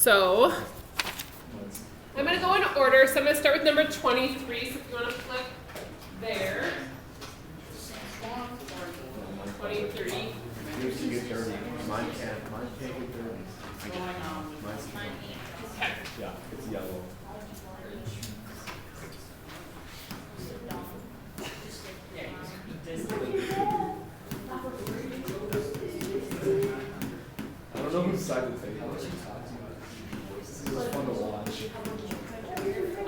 So I'm going to go in order. So I'm going to start with number 23. So if you want to flip there. 23. Yours can get dirty. Mine can't. Mine can't get dirty. Mine's Okay. yeah, it's yellow. I don't know whose side to take. This is fun to watch.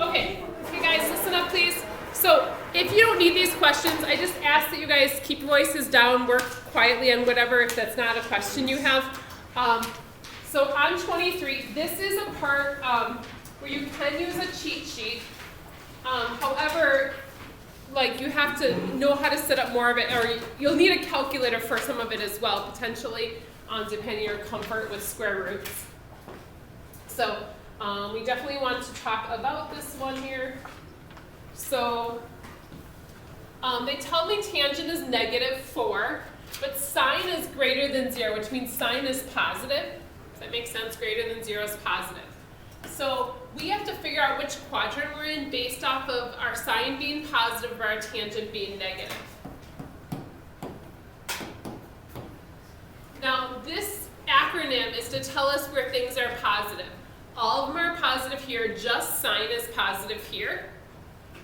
Okay, guys, listen up, please. So if you don't need these questions, I just ask that you guys keep your voices down, work quietly on whatever, if that's not a question you have. So on 23, this is a part where you can use a cheat sheet. However, like you have to know how to set up more of it, or you'll need a calculator for some of it as well, potentially, depending on your comfort with square roots. So we definitely want to talk about this one here. So they tell me tangent is -4, but sine is greater than 0, which means sine is positive. Does that make sense? Greater than 0 is positive. So we have to figure out which quadrant we're in based off of our sine being positive or our tangent being negative. Now this acronym is to tell us where things are positive. All of them are positive here, just sine is positive here.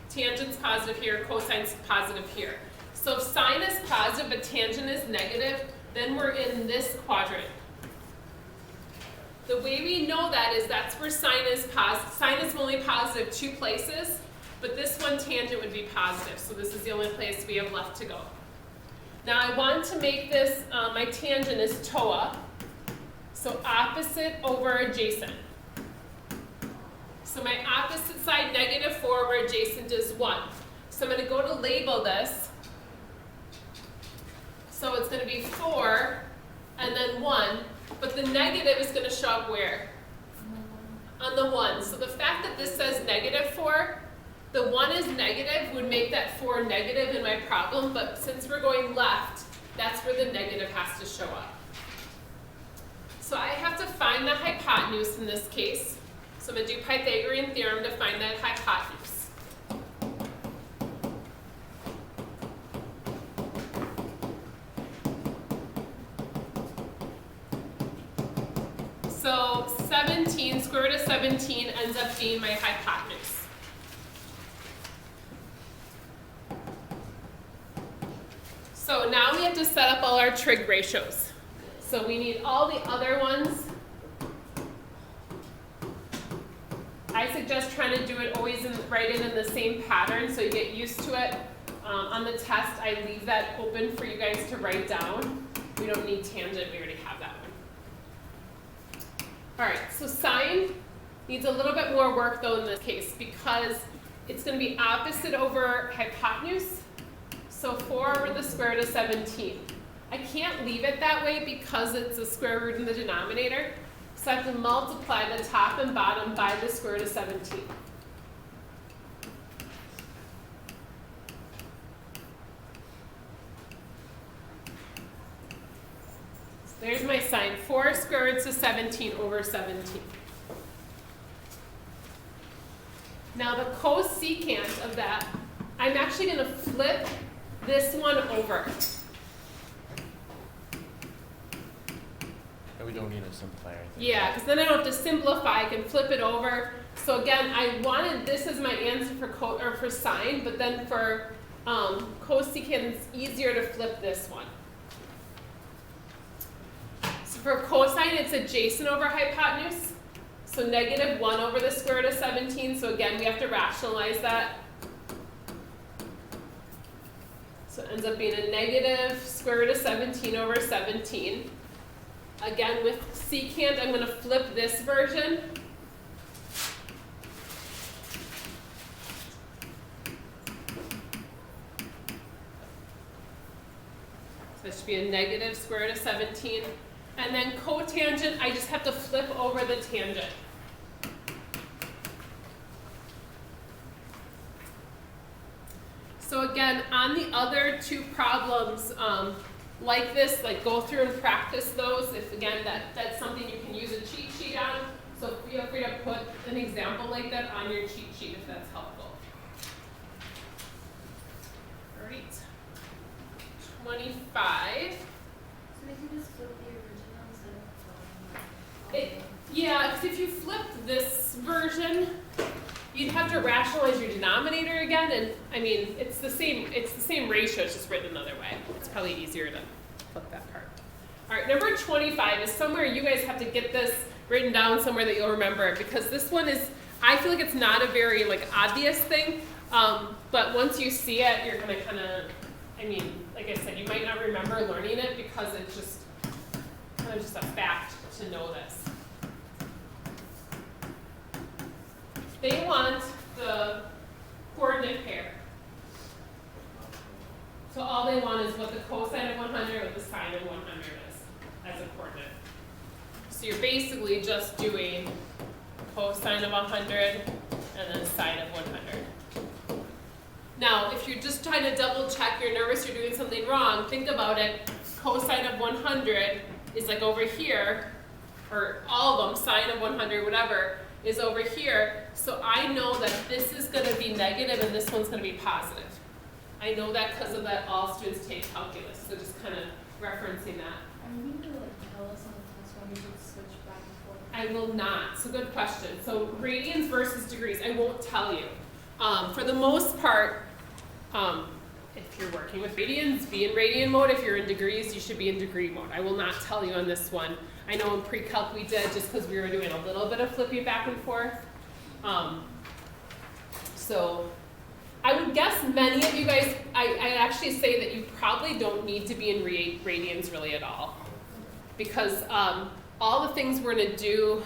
Tangent's positive here, cosine's positive here. So if sine is positive but tangent is negative, then we're in this quadrant. The way we know that is that's where sine is positive. Sine is only positive 2 places, but this one tangent would be positive. So this is the only place we have left to go. Now I want to make this, my tangent is TOA, so opposite over adjacent. So my opposite side, -4, over adjacent is 1. So I'm going to go to label this. So it's going to be 4 and then 1, but the negative is going to show up where? On the 1. So the fact that this says -4, the 1 is negative would make that 4 negative in my problem, but since we're going left, that's where the negative has to show up. So I have to find the hypotenuse in this case. So I'm going to do Pythagorean theorem to find that hypotenuse. So 17, square root of 17 ends up being my hypotenuse. So now we have to set up all our trig ratios. So we need all the other ones. I suggest trying to do it always right in the same pattern so you get used to it. On the test, I leave that open for you guys to write down. We don't need tangent, we already have that one. All right, so sine needs a little bit more work though in this case because it's going to be opposite over hypotenuse. So 4 over the square root of 17. I can't leave it that way because it's a square root in the denominator. So I have to multiply the top and bottom by the square root of 17. So there's my sine, 4 square roots of 17 over 17. Now the cosecant of that, I'm actually going to flip this one over. We don't need to simplify anything. Yeah, because then I don't have to simplify. I can flip it over. So again, I wanted this as my answer for sine, but then for cosecant, it's easier to flip this one. So for cosine, it's adjacent over hypotenuse. So -1 over the square root of 17. So again, we have to rationalize that. So it ends up being a negative square root of 17 over 17. Again, with secant, I'm going to flip this version. So it should be a negative square root of 17. And then cotangent, I just have to flip over the tangent. So again, on the other 2 problems, like this, like go through and practice those. If again, that's something you can use a cheat sheet on. So feel free to put an example like that on your cheat sheet if that's helpful. All right. 25. So they can just flip the original instead of Yeah, because if you flipped this version, you'd have to rationalize your denominator again, and I mean it's the same ratio, it's just written another way. It's probably easier to flip that part. All right, number 25 is somewhere you guys have to get this written down somewhere that you'll remember it, because this one is, I feel like it's not a very like obvious thing, but once you see it, you're gonna kind of, I mean, like I said, you might not remember learning it because it's just kind of just a fact to know this. They want the coordinate pair. So all they want is what the cosine of 100, what the sine of 100 is as a coordinate. So you're basically just doing cosine of 100 and then sine of 100. Now, if you're just trying to double check, you're nervous you're doing something wrong, think about it. Cosine of 100 is like over here, or all of them, sine of 100, whatever, is over here. So I know that this is going to be negative and this one's going to be positive. I know that because of that all students take calculus. So just kind of referencing that. Are you going to like tell us on the test when we should switch back and forth? I will not. So good question. So radians versus degrees, I won't tell you. For the most part, if you're working with radians, be in radian mode. If you're in degrees, you should be in degree mode. I will not tell you on this one. I know in pre-calc we did just because we were doing a little bit of flipping back and forth. So I would guess many of you guys, I actually say that you probably don't need to be in radians really at all. Because all the things we're going to do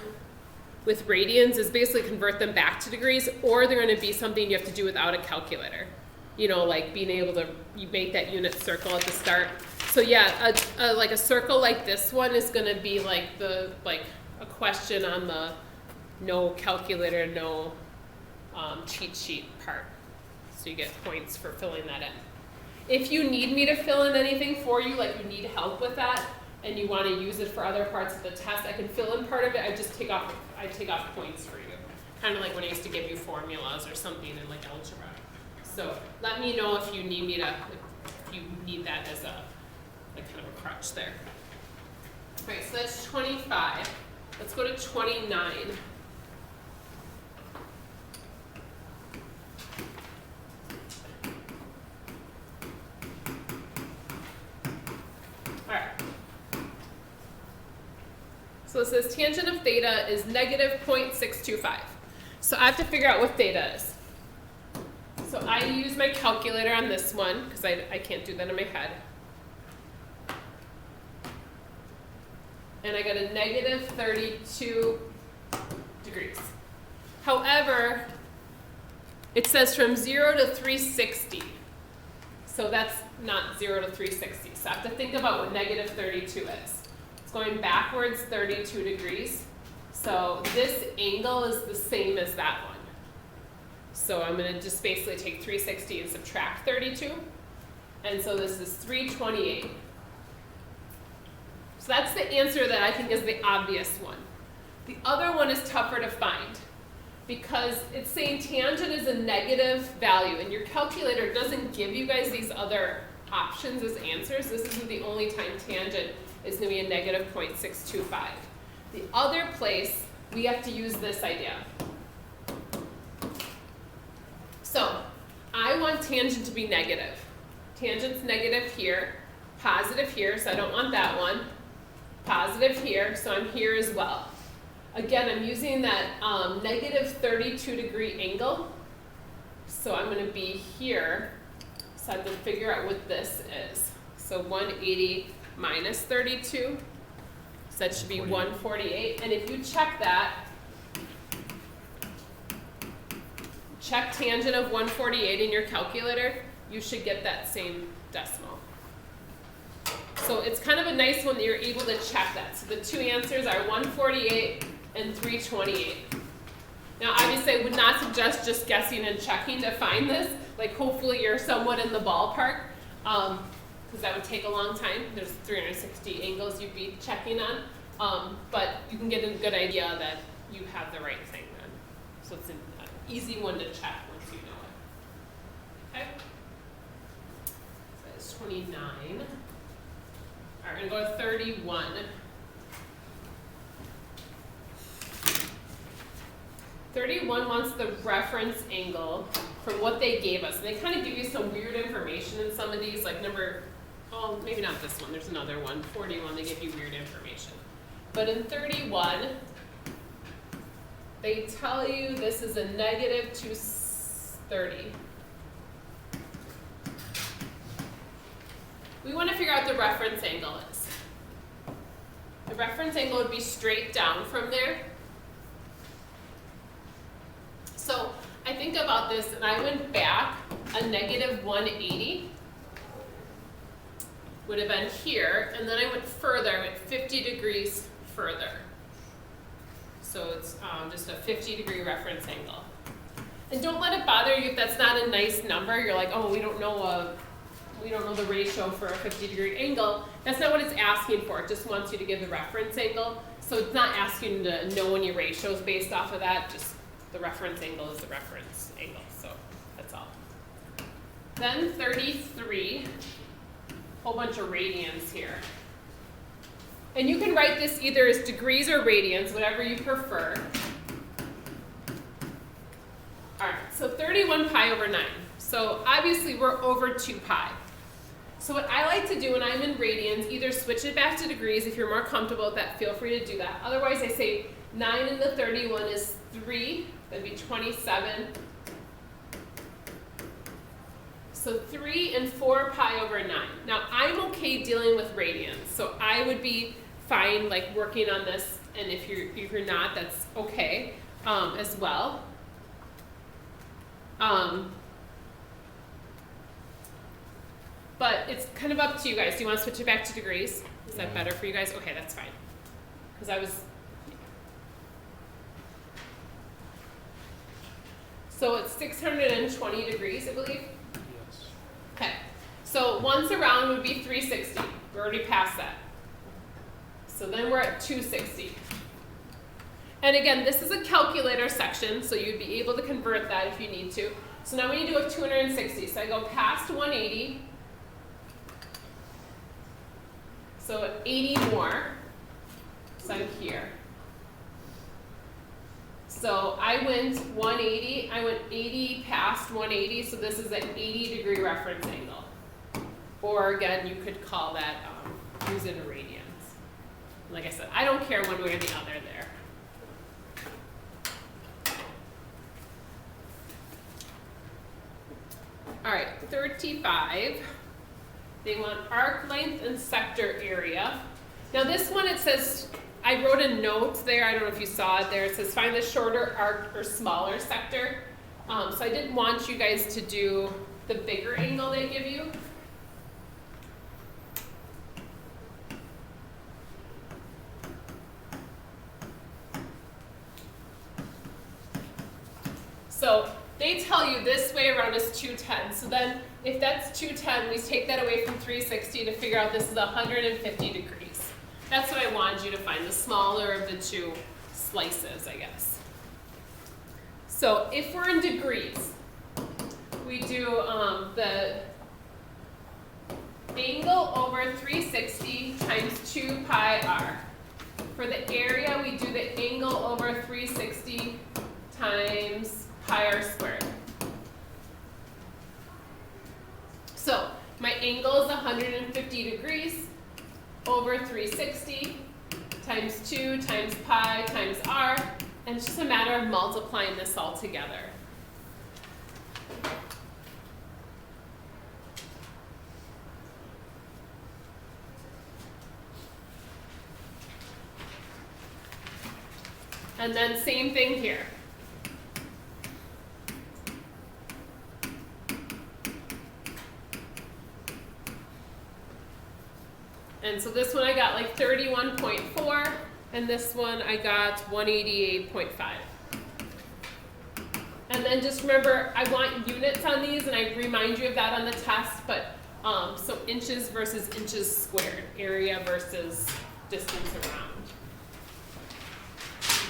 with radians is basically convert them back to degrees, or they're going to be something you have to do without a calculator. You know, like being able to, you make that unit circle at the start. So yeah, like a circle like this one is going to be like a question on the no calculator, no cheat sheet part. So you get points for filling that in. If you need me to fill in anything for you, like you need help with that, and you want to use it for other parts of the test, I can fill in part of it. I take off points for you, kind of like when I used to give you formulas or something in like algebra. So let me know if you need me to, if you need that as a kind of a crutch there. All right, so that's 25. Let's go to 29. All right. So it says tangent of theta is negative 0.625. So I have to figure out what theta is. So I use my calculator on this one because I can't do that in my head. And I got a negative 32 degrees. However, it says from 0 to 360. So that's not 0 to 360. So I have to think about what negative 32 is. It's going backwards 32 degrees. So this angle is the same as that one. So I'm going to just basically take 360 and subtract 32. And so this is 328. So that's the answer that I think is the obvious one. The other one is tougher to find because it's saying tangent is a negative value, and your calculator doesn't give you guys these other options as answers. This isn't the only time tangent is going to be a negative 0.625. The other place, we have to use this idea. So I want tangent to be negative. Tangent's negative here, positive here, so I don't want that one. Positive here, so I'm here as well. Again, I'm using that negative 32 degree angle. So I'm going to be here, so I have to figure out what this is. So 180 minus 32, so that should be 148. And if you check that, check tangent of 148 in your calculator, you should get that same decimal. So it's kind of a nice one that you're able to check that. So the two answers are 148 and 328. Now obviously I would not suggest just guessing and checking to find this. Like hopefully you're somewhat in the ballpark, because that would take a long time. There's 360 angles you'd be checking on. But you can get a good idea that you have the right thing then. So it's an easy one to check once you know it. Okay? So that's 29. All right, we're gonna go to 31. 31 wants the reference angle from what they gave us. And they kind of give you some weird information in some of these, like oh, maybe not this one, there's another one, 41, they give you weird information. But in 31, they tell you this is a negative 230. We want to figure out the reference angle is. The reference angle would be straight down from there. So I think about this and I went back, a negative 180 would have been here, and then I went further, I went 50 degrees further. So it's just a 50-degree reference angle. And don't let it bother you if that's not a nice number. You're like, oh, we don't know the ratio for a 50-degree angle. That's not what it's asking for. It just wants you to give the reference angle. So it's not asking you to know any ratios based off of that. Just the reference angle is the reference angle. So that's all. Then 33, whole bunch of radians here. And you can write this either as degrees or radians, whatever you prefer. All right, so 31 pi over 9. So obviously we're over 2 pi. So what I like to do when I'm in radians, either switch it back to degrees. If you're more comfortable with that, feel free to do that. Otherwise, I say 9 in the 31 is 3. That'd be 27. So 3 and 4 pi over 9. Now I'm okay dealing with radians, so I would be fine like working on this, and if you're not, that's okay as well. But it's kind of up to you guys. Do you want to switch it back to degrees? Is that better for you guys? Okay, that's fine. Because so it's 620 degrees, I believe. Yes. Okay, so once around would be 360. We're already past that. So then we're at 260. And again, this is a calculator section, so you'd be able to convert that if you need to. So now we need to go 260. So I go past 180. So 80 more. So I'm here. So I went 180, I went 80 past 180, so this is an 80-degree reference angle. Or again, you could call that using radians. Like I said, I don't care one way or the other there. All right, 35. They want arc length and sector area. Now this one, it says, I wrote a note there, I don't know if you saw it there, it says find the shorter arc or smaller sector. So I didn't want you guys to do the bigger angle they give you. So they tell you this way around is 210. So then if that's 210, we take that away from 360 to figure out this is 150 degrees. That's what I wanted you to find, the smaller of the two slices, I guess. So if we're in degrees, we do the angle over 360 times 2 pi r. For the area, we do the angle over 360 times pi r squared. So my angle is 150 degrees over 360 times 2 times pi times r, and it's just a matter of multiplying this all together. And then same thing here. And so this one I got like 31.4, and this one I got 188.5. And then just remember, I want units on these, and I remind you of that on the test, but so inches versus inches squared, area versus distance around.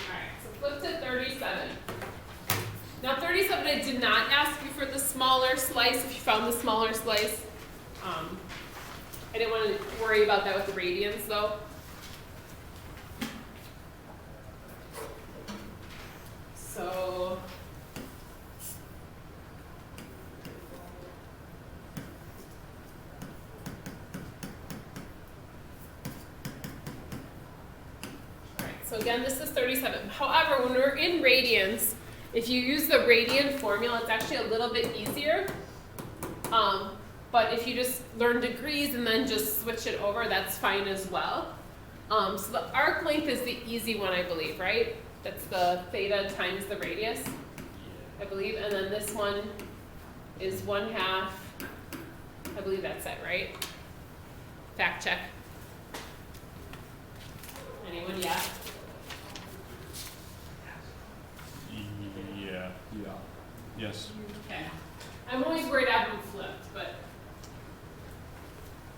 All right, so flip but I did not ask you for the smaller slice if you found the smaller slice. I didn't want to worry about that with the radians though. So so again, this is 37. However, when we're in radians, if you use the radian formula, it's actually a little bit easier. But if you just learn degrees and then just switch it over, that's fine as well. So the arc length is the easy one, I believe, right? That's the theta times the radius, I believe. And then this one is 1/2. I believe that's it, right? Fact check. Anyone? Yeah. Yeah. Yeah. Yes. Okay. I'm always worried I have them flipped, but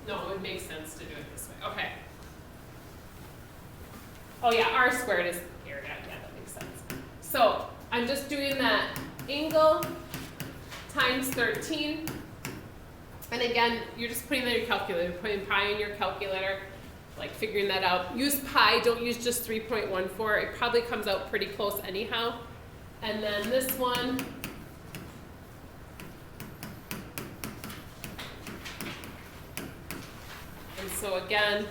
no, it would make sense to do it this way. Okay. Oh yeah, r squared is area. Yeah, that makes sense. So I'm just doing that angle times 13. And again, you're just putting that in your calculator, putting pi in your calculator, like figuring that out. Use pi, don't use just 3.14. It probably comes out pretty close anyhow. And then this one, and so again,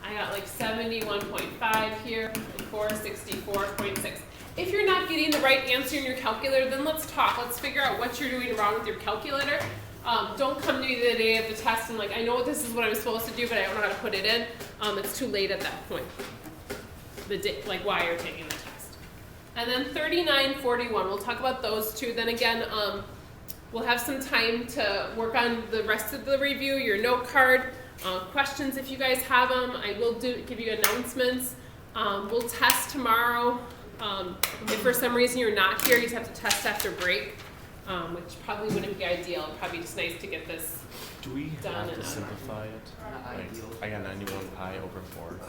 I got like 71.5 here and 464.6. If you're not getting the right answer in your calculator, then let's talk. Let's figure out what you're doing wrong with your calculator. Don't come to me the day of the test and like, I know this is what I'm supposed to do, but I don't know how to put it in. It's too late at that point. Like why you're taking the test. And then 39.41, we'll talk about those two. Then again, we'll have some time to work on the rest of the review, your note card, questions if you guys have them. I will give you announcements. We'll test tomorrow. If for some reason you're not here, you just have to test after break, which probably wouldn't be ideal. It'd probably be just nice to get this Do we done have and to simplify it? Like, I got 91 pi over 4.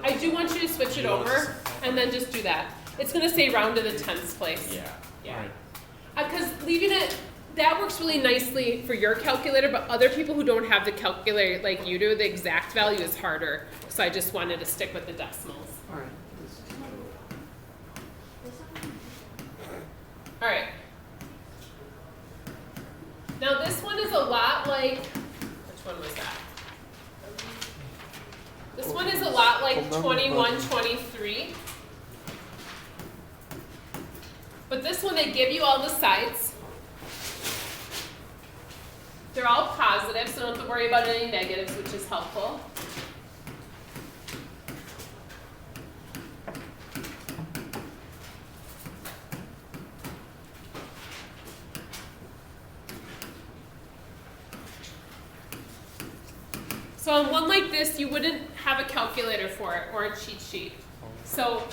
I do want you to switch it over and then just do that. It's going to say round to the tenths place. Yeah. Yeah. All right. Because leaving it, that works really nicely for your calculator, but other people who don't have the calculator like you do, the exact value is harder. So I just wanted to stick with the decimals. All right. All right. Now this one is a lot like, which one was that? This one is a lot like 21, 23. But this one, they give you all the sides. They're all positive, so don't have to worry about any negatives, which is helpful. So on one like this, you wouldn't have a calculator for it or a cheat sheet. So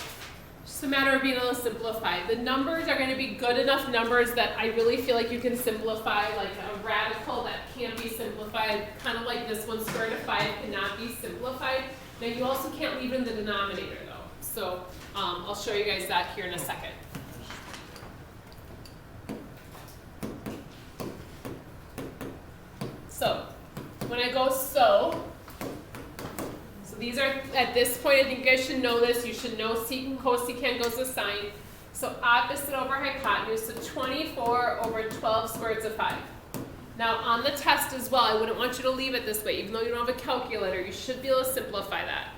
it's a matter of being able to simplify. The numbers are going to be good enough numbers that I really feel like you can simplify, like a radical that can't be simplified, kind of like this one, square root of 5 cannot be simplified. Now you also can't leave it in the denominator though. So I'll show you guys that here in a second. So when I go so these are, at this point, I think you guys should know this. You should know secant, cosecant goes with sine. So opposite over hypotenuse, so 24 over 12 square roots of 5. Now on the test as well, I wouldn't want you to leave it this way. Even though you don't have a calculator, you should be able to simplify that.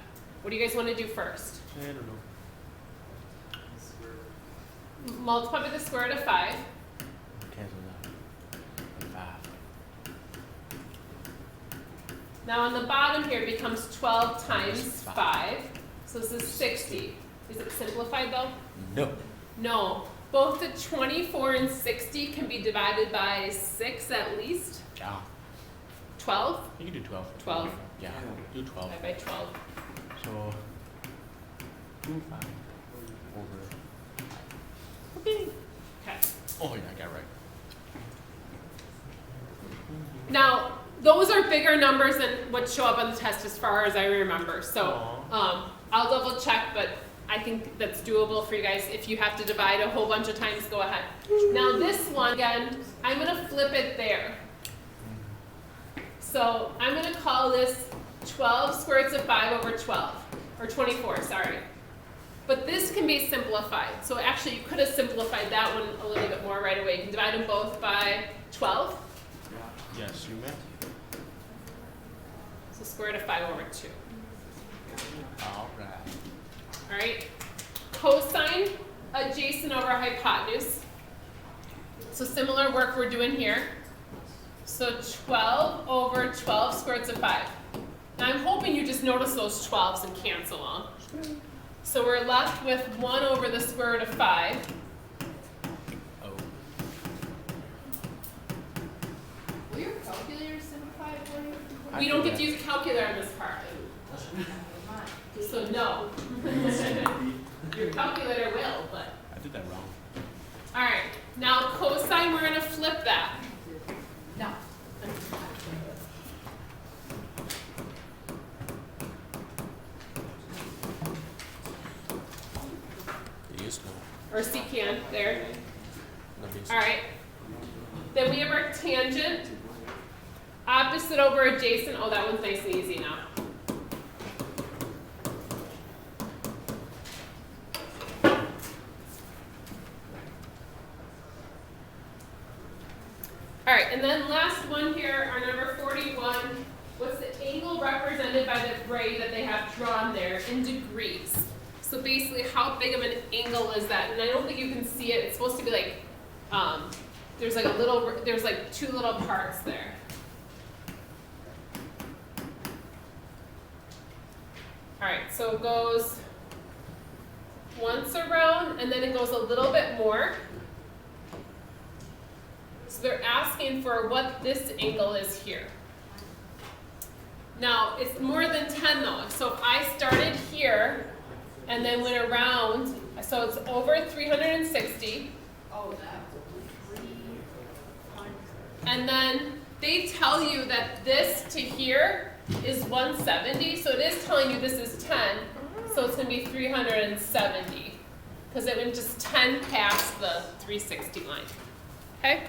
What do you guys want to do first? I don't know. Multiply by the square root of 5. Cancel that. And 5. Now on the bottom here, it becomes 12 times 5. So this is 60. Is it simplified though? No. No. Both the 24 and 60 can be divided by 6 at least. Yeah. 12? You can do 12. 12. Yeah. Do 12. Divide by 12. So 2 5 over. Okay. Oh yeah, I got it right. Now, those are bigger numbers than what show up on the test as far as I remember. So I'll double check, but I think that's doable for you guys. If you have to divide a whole bunch of times, go ahead. Now this one, again, I'm gonna flip it there. So I'm gonna call this 12 square roots of 5 over 12, or 24, sorry. But this can be simplified. So actually you could have simplified that one a little bit more right away. You can divide them both by 12. Yes, you may. So square root of 5 over 2. All right. All right. Cosine adjacent over hypotenuse. So similar work we're doing here. So 12 over 12 square roots of 5. Now I'm hoping you just notice those 12s and cancel them. So we're left with 1 over the square root of 5. Oh. Will your calculator simplify it for you? We don't get to use a calculator on this part. So no. Your calculator will, but. I did that wrong. All right, now cosine, we're gonna flip that. No. It is no. Or secant, there. Nobody's. All right. Then we have our tangent. Opposite over adjacent. Oh, that one's nice and easy now. All right, and then last one here, our number 41. What's the angle represented by the gray that they have drawn there in degrees? So basically, how big of an angle is that? And I don't think you can see it. It's supposed to be like, there's like a little, there's like 2 little parts there. All right, so it goes once around, and then it goes a little bit more. So they're asking for what this angle is here. Now, it's more than 10 though. So if I started here and then went around, so it's over 360. Oh, that. And then they tell you that this to here is 170. So it is telling you this is 10. So it's going to be 370. Because it went just 10 past the 360 line. Okay?